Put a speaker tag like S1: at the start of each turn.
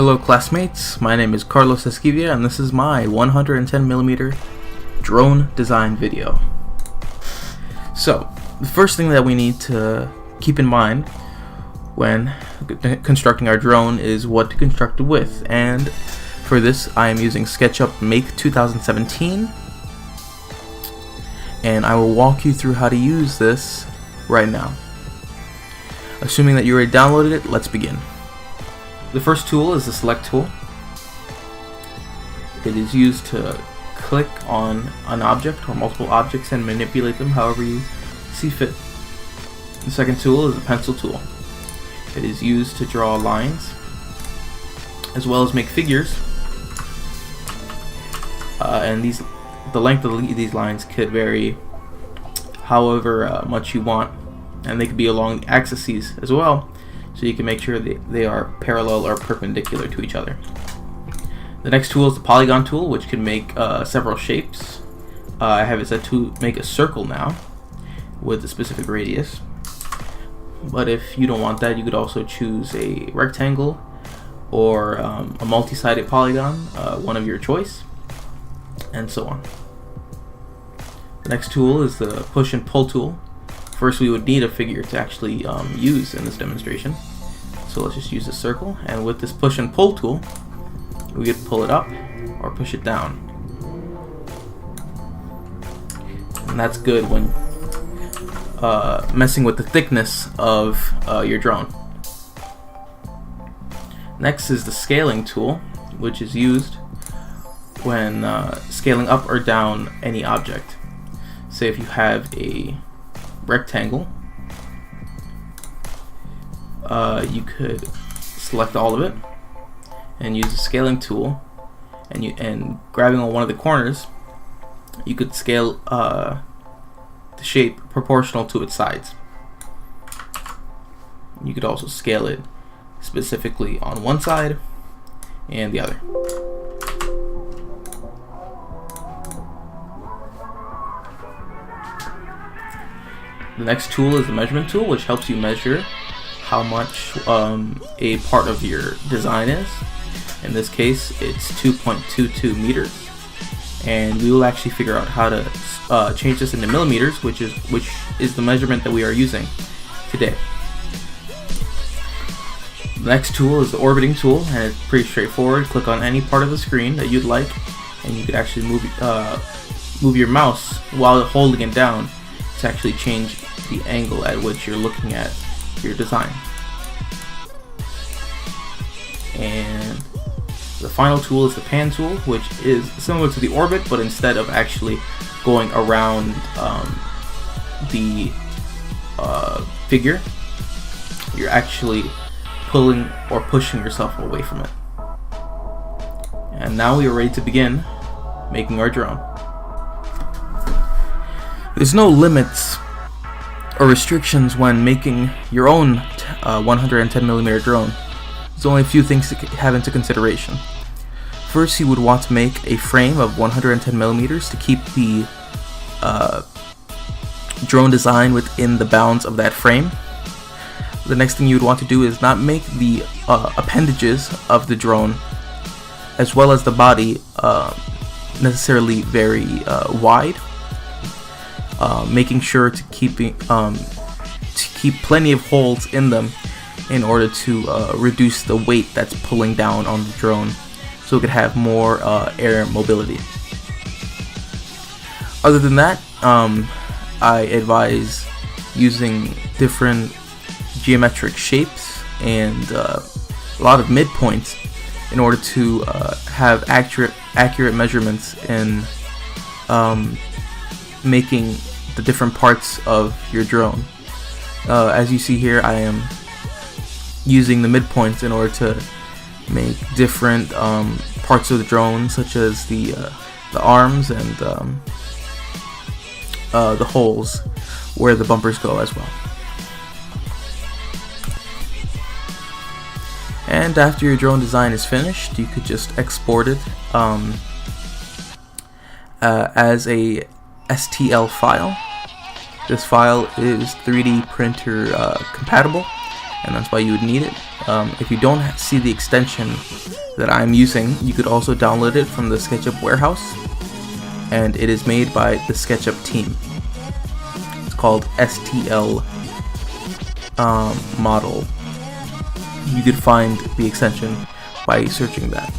S1: Hello classmates, my name is Carlos Esquivia and this is my 110mm drone design video. So, the first thing that we need to keep in mind when constructing our drone is what to construct it with, and for this I am using SketchUp Make 2017, and I will walk you through how to use this right now. Assuming that you already downloaded it, let's begin. The first tool is the Select tool. It is used to click on an object or multiple objects and manipulate them however you see fit. The second tool is the Pencil tool. It is used to draw lines as well as make figures, and the length of these lines could vary however much you want, and they could be along the axes as well, so you can make sure they are parallel or perpendicular to each other. The next tool is the Polygon tool, which can make several shapes. I have it set to make a circle now with a specific radius, but if you don't want that, you could also choose a rectangle or a multi-sided polygon, one of your choice, and so on. The next tool is the Push and Pull tool. First, we would need a figure to actually use in this demonstration. So let's just use a circle, and with this Push and Pull tool, we could pull it up or push it down. And that's good when messing with the thickness of your drone. Next is the Scaling tool, which is used when scaling up or down any object. Say if you have a rectangle, you could select all of it and use the Scaling tool, and grabbing on one of the corners, you could scale the shape proportional to its sides. You could also scale it specifically on one side and the other. The next tool is the Measurement tool, which helps you measure how much a part of your design is. In this case, it's 2.22 meters, and we will actually figure out how to change this into millimeters, which is the measurement that we are using today. The next tool is the Orbiting tool, and it's pretty straightforward. Click on any part of the screen that you'd like, and you could actually move your mouse while holding it down to actually change the angle at which you're looking at your design. And the final tool is the Pan tool, which is similar to the Orbit, but instead of actually going around the figure, you're actually pulling or pushing yourself away from it. And now we are ready to begin making our drone. There's no limits or restrictions when making your own 110mm drone. There's only a few things to have into consideration. First, you would want to make a frame of 110mm to keep the drone design within the bounds of that frame. The next thing you would want to do is not make the appendages of the drone as well as the body necessarily very wide. Making sure to keep plenty of holes in them in order to reduce the weight that's pulling down on the drone, so it could have more air mobility. Other than that, I advise using different geometric shapes and a lot of midpoints in order to have accurate measurements in making the different parts of your drone. As you see here, I am using the midpoints in order to make different parts of the drone, such as the arms and the holes where the bumpers go as well. And after your drone design is finished, you could just export it as a STL file. This file is 3D printer compatible, and that's why you would need it. If you don't see the extension that I'm using, you could also download it from the SketchUp warehouse, and it is made by the SketchUp team. It's called STL model. You could find the extension by searching that.